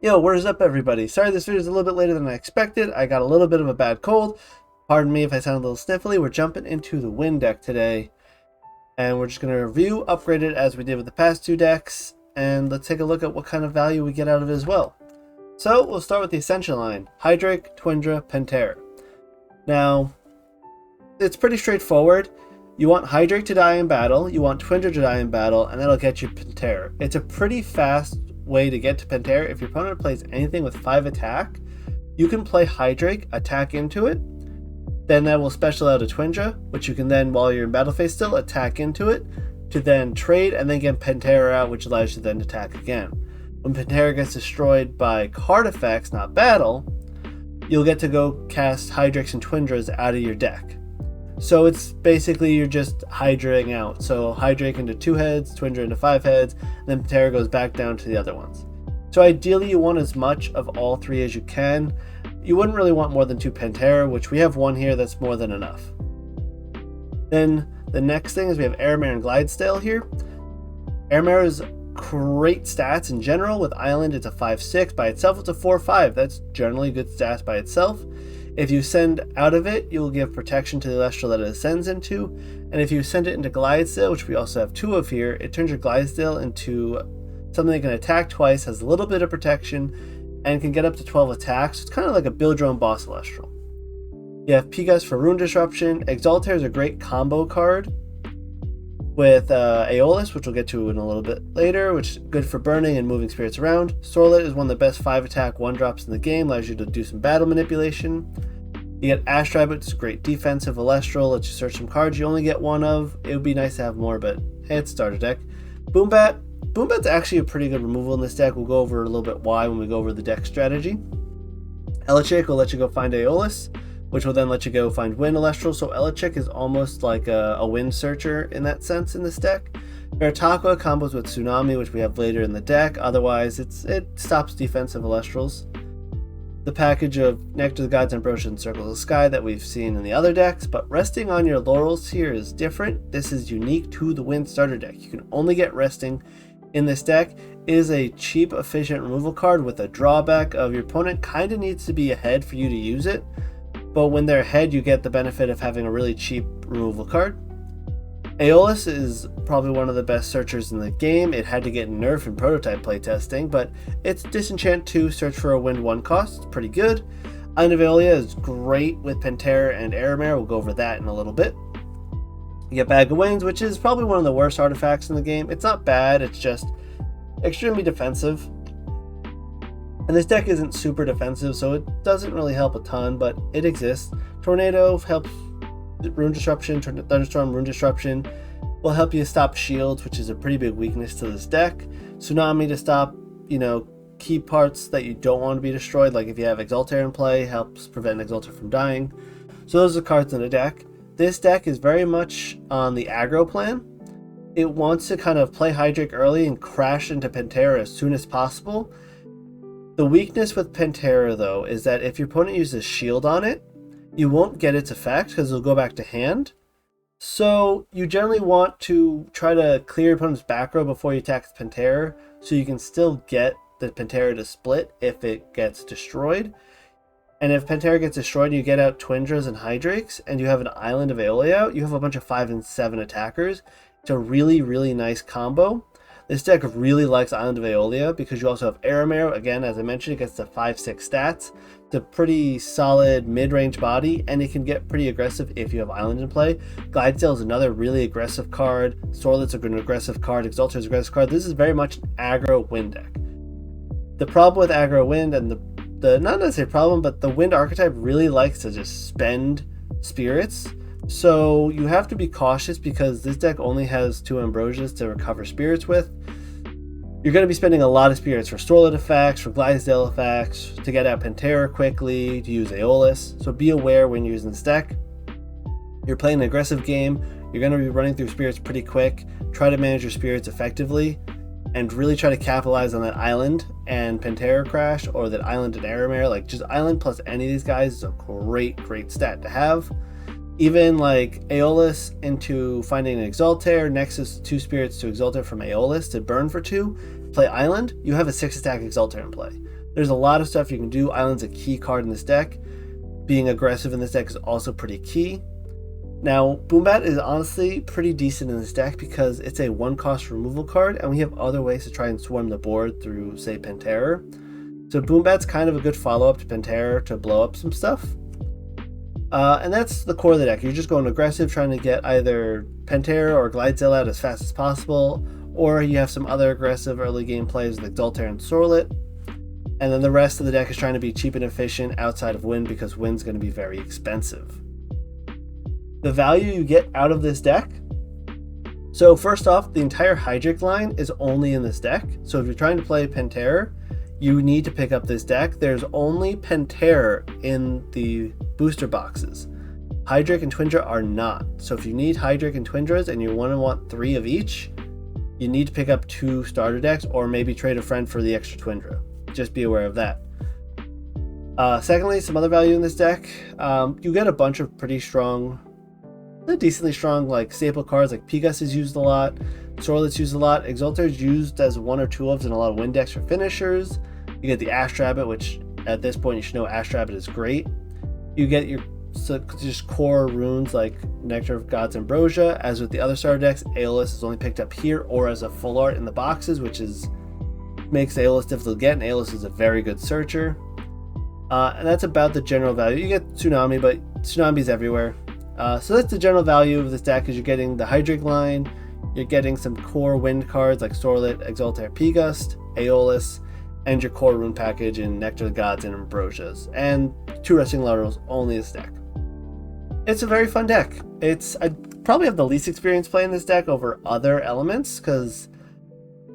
Yo, what is up, everybody? Sorry this video is a little bit later than I expected. I got a little bit of a bad cold. Pardon me if I sound a little sniffly. We're jumping into the Wind deck today, and we're just going to review, upgrade it as we did with the past two decks, and let's take a look at what kind of value we get out of it as well. So, we'll start with the Ascension line. Hydrake, Twindra, Penterror. Now, it's pretty straightforward. You want Hydrake to die in battle, you want Twindra to die in battle, and that'll get you Penterror. It's a pretty fast way to get to Penterror. If your opponent plays anything with 5 attack, you can play Hydrake, attack into it, then that will special out a Twindra, which you can then, while you're in battle phase still, attack into it, to then trade, and then get Penterror out, which allows you to then attack again. When Penterror gets destroyed by card effects, not battle, you'll get to go cast Hydrakes and Twindras out of your deck. So it's basically you're just hydrating out. So Hydrake into 2 heads, Twindra into 5 heads, and then Penterror goes back down to the other ones. So ideally you want as much of all 3 as you can. You wouldn't really want more than 2 Penterror, which we have 1 here that's more than enough. Then the next thing is we have Airmare and Glidestale here. Airmare is great stats in general. With Island it's a 5/6, by itself it's a 4/5. That's generally good stats by itself. If you send out of it, you'll give protection to the Elestral that it ascends into, and if you send it into Glidestale, which we also have 2 of here, it turns your Glidestale into something that can attack twice, has a little bit of protection, and can get up to 12 attacks. It's kind of like a build your own boss Elestral. You have Pigas for Rune Disruption. Exaltair is a great combo card with Aeolus, which we'll get to in a little bit later, which is good for burning and moving spirits around. Sorlet is one of the best 5 attack 1-drops in the game, allows you to do some battle manipulation. You get Astride, which is great defensive Elestral, lets you search some cards you only get 1 of. It would be nice to have more, but hey, it's starter deck. Boombat. Boombat's actually a pretty good removal in this deck. We'll go over a little bit why when we go over the deck strategy. Elechick will let you go find Aeolus, which will then let you go find Wind Elestral. So Elechick is almost like a Wind Searcher in that sense in this deck. Veritaqua combos with Tsunami, which we have later in the deck. Otherwise, it stops defensive Elestrals. The package of Nectar of the Gods, Ambrosia, and Circles of the Sky that we've seen in the other decks, but Resting on Your Laurels here is different. This is unique to the Wind starter deck. You can only get Resting in this deck. It is a cheap, efficient removal card with a drawback of your opponent kind of needs to be ahead for you to use it. But when they're ahead, you get the benefit of having a really cheap removal card. Aeolus is probably one of the best searchers in the game. It had to get nerfed in prototype playtesting, but its Disenchant 2 search for a Wind 1 cost. It's pretty good. Island of Eolia is great with Penterror and Airmare. We'll go over that in a little bit. You get Bag of Winds, which is probably one of the worst artifacts in the game. It's not bad, it's just extremely defensive. And this deck isn't super defensive, so it doesn't really help a ton, but it exists. Tornado helps Rune Disruption, Thunderstorm, Rune Disruption will help you stop shields, which is a pretty big weakness to this deck. Tsunami to stop, key parts that you don't want to be destroyed, like if you have Exaltair in play, helps prevent Exaltair from dying. So those are cards in the deck. This deck is very much on the aggro plan. It wants to kind of play Hydrake early and crash into Penterror as soon as possible. The weakness with Penterror, though, is that if your opponent uses shield on it, you won't get its effect because it'll go back to hand. So you generally want to try to clear your opponent's back row before you attack the Penterror, so you can still get the Penterror to split if it gets destroyed. And if Penterror gets destroyed and you get out Twindras and Hydrakes, and you have an Island of Eolia out, you have a bunch of 5 and 7 attackers. It's a really, really nice combo. This deck really likes Island of Eolia because you also have Airmare. Again, as I mentioned, it gets the 5/6 stats. It's a pretty solid mid-range body, and it can get pretty aggressive if you have Island in play. Glidestale is another really aggressive card. Sorlet's an aggressive card. Exaltair is an aggressive card. This is very much an aggro Wind deck. The problem with aggro Wind, and the not necessarily problem, but the Wind archetype really likes to just spend spirits. So you have to be cautious because this deck only has 2 Ambrosias to recover spirits with. You're going to be spending a lot of spirits for Sorlet effects, for Glidestale effects, to get out Penterror quickly, to use Aeolus. So be aware when you're using this deck. You're playing an aggressive game. You're going to be running through spirits pretty quick. Try to manage your spirits effectively and really try to capitalize on that Island and Penterror crash, or that Island and Airmare. Like, just Island plus any of these guys is a great stat to have. Even like Aeolus into finding an Exaltair, Nexus 2 spirits to Exaltair from Aeolus to burn for 2, play Island, you have a 6 attack Exaltair in play. There's a lot of stuff you can do. Island's a key card in this deck. Being aggressive in this deck is also pretty key. Now, Boombat is honestly pretty decent in this deck because it's a 1-cost removal card, and we have other ways to try and swarm the board through, say, Penterror. So Boombat's kind of a good follow-up to Penterror to blow up some stuff. And that's the core of the deck. You're just going aggressive, trying to get either Penterror or Glidezilla out as fast as possible, or you have some other aggressive early game plays with Exaltair and Sorlet. And then the rest of the deck is trying to be cheap and efficient outside of Wind, because Wind's going to be very expensive. The value you get out of this deck. So first off, the entire Hydreic line is only in this deck. So if you're trying to play Penterror, you need to pick up this deck. There's only Penterror in the booster boxes. Hydreic and Twindra are not. So if you need Hydreic and Twindras and you want 3 of each, you need to pick up 2 starter decks, or maybe trade a friend for the extra Twindra. Just be aware of that. Secondly, some other value in this deck. You get a bunch of pretty strong, decently strong, like staple cards, like Pegas is used a lot, Sorlet's used a lot, Exaltair's used as 1 or 2 ofs in a lot of Wind decks for finishers. You get the Astrabbit, which at this point you should know Astrabbit is great. You get your just core runes like Nectar of God's Ambrosia. As with the other starter decks, Aeolus is only picked up here or as a full art in the boxes, which makes Aeolus difficult to get, and Aeolus is a very good searcher. And that's about the general value. You get Tsunami, but Tsunami's everywhere. So that's the general value of this deck, is you're getting the Hydreic line, you're getting some core Wind cards like Sorlet, Exaltair, Pegas, Aeolus, and your core rune package in Nectar of the Gods and Ambrosias, and 2 Resting Laurels only this deck. It's a very fun deck. I probably have the least experience playing this deck over other elements, because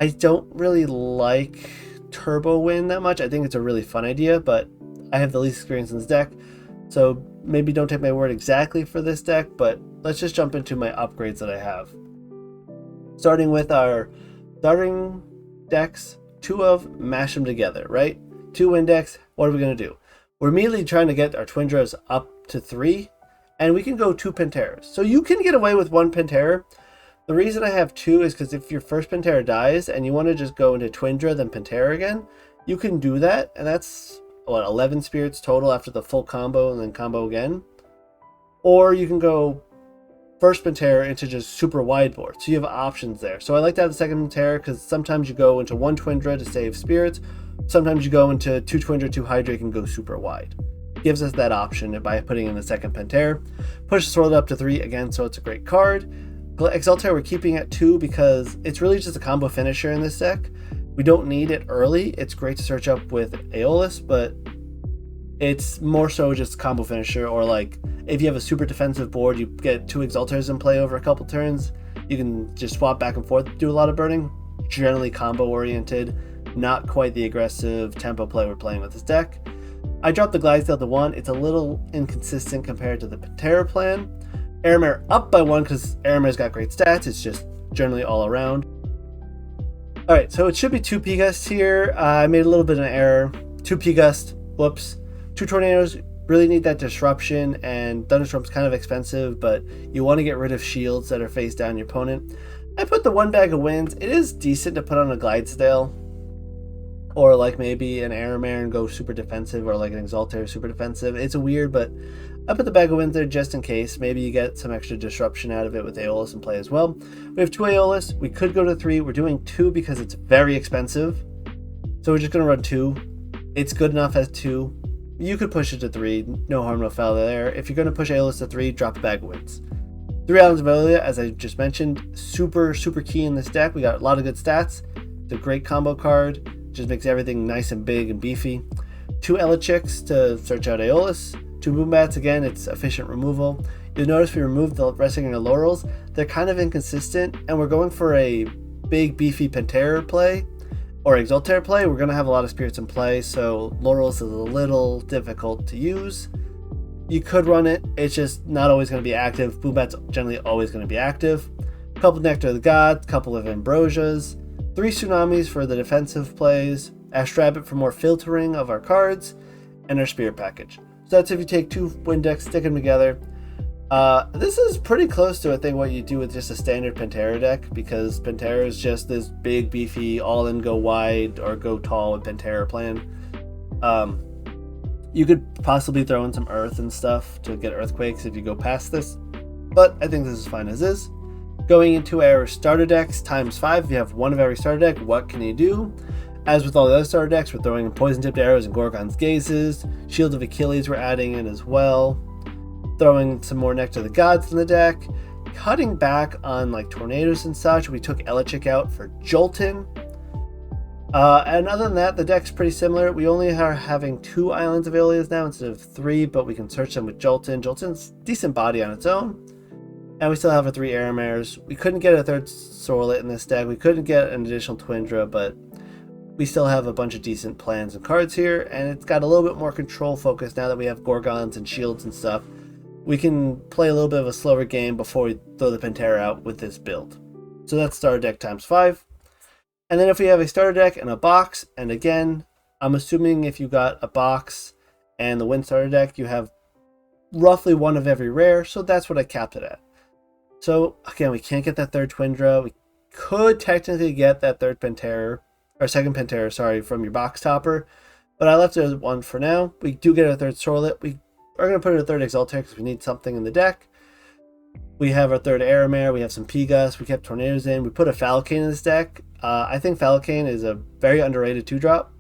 I don't really like Turbo Wind that much. I think it's a really fun idea, but I have the least experience in this deck. So maybe don't take my word exactly for this deck, but let's just jump into my upgrades that I have. Starting with our starting decks, 2 of, mash them together, right? 2 Wind decks, what are we going to do? We're immediately trying to get our Twindras up to 3, and we can go 2 Penterrors. So you can get away with 1 Penterror. The reason I have 2 is because if your first Penterror dies and you want to just go into Twindra then Penterror again, you can do that, and that's 11 spirits total after the full combo and then combo again. Or you can go first Penterror into just super wide board, so you have options there. So I like to have the second Penterror because sometimes you go into 1 Twindra to save spirits, sometimes you go into 2 Twindra, 2 Hydreic and go super wide. Gives us that option by putting in the second Penterror. Push the Sword up to 3 again, so it's a great card. Exaltair we're keeping at 2 because it's really just a combo finisher in this deck. We don't need it early. It's great to search up with Aeolus, but it's more so just combo finisher, or like if you have a super defensive board, you get 2 Exaltairs in play over a couple turns, you can just swap back and forth, do a lot of burning. Generally combo oriented, not quite the aggressive tempo play we're playing with this deck. I dropped the Glidezilla to 1. It's a little inconsistent compared to the Penterror plan. Aramare up by 1 because Aramare's got great stats. It's just generally all around. Alright, so it should be 2 Pegas here. I made a little bit of an error. 2 Pegas, whoops. 2 Tornadoes, really need that disruption, and Thunderstorm's kind of expensive, but you want to get rid of shields that are face down your opponent. I put the 1 bag of winds. It is decent to put on a Glidezilla, or like maybe an Aramare and go super defensive, or like an Exaltair super defensive. It's weird, but I put the bag of winds there just in case. Maybe you get some extra disruption out of it with Aeolus in play as well. We have 2 Aeolus. We could go to 3. We're doing 2 because it's very expensive. So we're just going to run 2. It's good enough as 2. You could push it to 3. No harm, no foul there. If you're going to push Aeolus to 3, drop a bag of winds. 3 Islands of Eolia, as I just mentioned, super key in this deck. We got a lot of good stats. It's a great combo card. Just makes everything nice and big and beefy. 2 Elechiks to search out Aeolus. 2 Boombats, again, it's efficient removal. You'll notice we removed the Resting Laurels. They're kind of inconsistent, and we're going for a big beefy Penterror play or Exaltair play. We're going to have a lot of spirits in play, so Laurels is a little difficult to use. You could run it, it's just not always going to be active. Boombat's generally always going to be active. A couple Nectar of the Gods, a couple of Ambrosias, 3 Tsunamis for the defensive plays, Astrabbit for more filtering of our cards, and our Spirit package. So that's if you take 2 Wind decks, stick them together. This is pretty close to, I think, what you do with just a standard Penterror deck, because Penterror is just this big, beefy, all-in, go wide, or go tall with Penterror plan. You could possibly throw in some earth and stuff to get earthquakes if you go past this, but I think this is fine as is. Going into our starter decks times 5, if you have one of every starter deck, what can you do? As with all the other starter decks, we're throwing in poison tipped arrows and Gorgon's gazes. Shield of Achilles we're adding in as well. Throwing some more Nectar of the Gods in the deck. Cutting back on like tornadoes and such. We took Elechick out for Joltin. And other than that, the deck's pretty similar. We only are having 2 Islands of Aeolias now instead of 3, but we can search them with Joltin. Joltin's decent body on its own. And we still have our 3 Airmares. We couldn't get a 3rd Sorlet in this deck. We couldn't get an additional Twindra, but we still have a bunch of decent plans and cards here. And it's got a little bit more control focus now that we have Gorgons and shields and stuff. We can play a little bit of a slower game before we throw the Penterror out with this build. So that's starter deck times 5. And then if we have a starter deck and a box, and again, I'm assuming if you got a box and the Wind starter deck, you have roughly one of every rare, so that's what I capped it at. So again, we can't get that 3rd Twindra. We could technically get that 3rd Penterror, or 2nd Penterror, sorry, from your box topper, but I left it as 1 for now. We do get a 3rd Sorlet. We are going to put it a 3rd Exaltair because we need something in the deck. We have our 3rd Aramare. We have some Pegas. We kept Tornadoes in. We put a Falcane in this deck. I think Falcane is a very underrated 2-drop.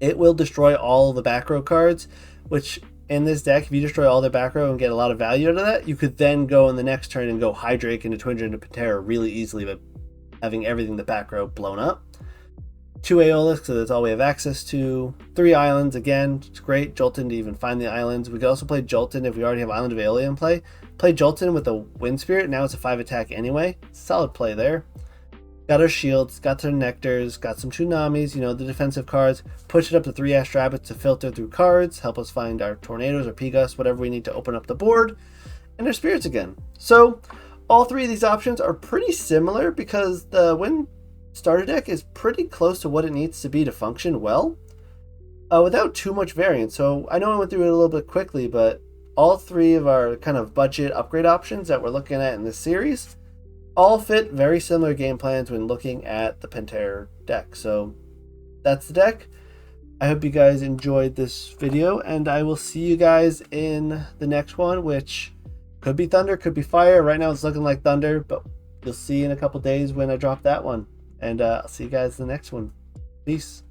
It will destroy all the back row cards, which in this deck, if you destroy all the back row and get a lot of value out of that, you could then go in the next turn and go Hydrake into Twindra into Penterror really easily by having everything in the back row blown up. 2 Aeolus, so that's all we have access to. 3 Islands, again, it's great. Joltin to even find the islands. We could also play Joltin if we already have Island of Aeolia in play. Play Joltin with a Wind Spirit, now it's a 5 attack anyway. Solid play there. Got our shields, got our nectars, got some Tsunamis, you know, the defensive cards. Push it up to 3 Ash Rabbits to filter through cards, help us find our Tornadoes or Pegas, whatever we need to open up the board, and our Spirits again. So, all 3 of these options are pretty similar because the Wind starter deck is pretty close to what it needs to be to function well, without too much variance. So, I know I went through it a little bit quickly, but all 3 of our kind of budget upgrade options that we're looking at in this series all fit very similar game plans when looking at the Penterror deck. So that's the deck. I hope you guys enjoyed this video, and I will see you guys in the next one, which could be Thunder, could be Fire. Right now it's looking like Thunder, but you'll see in a couple days when I drop that one. And I'll see you guys in the next one. Peace.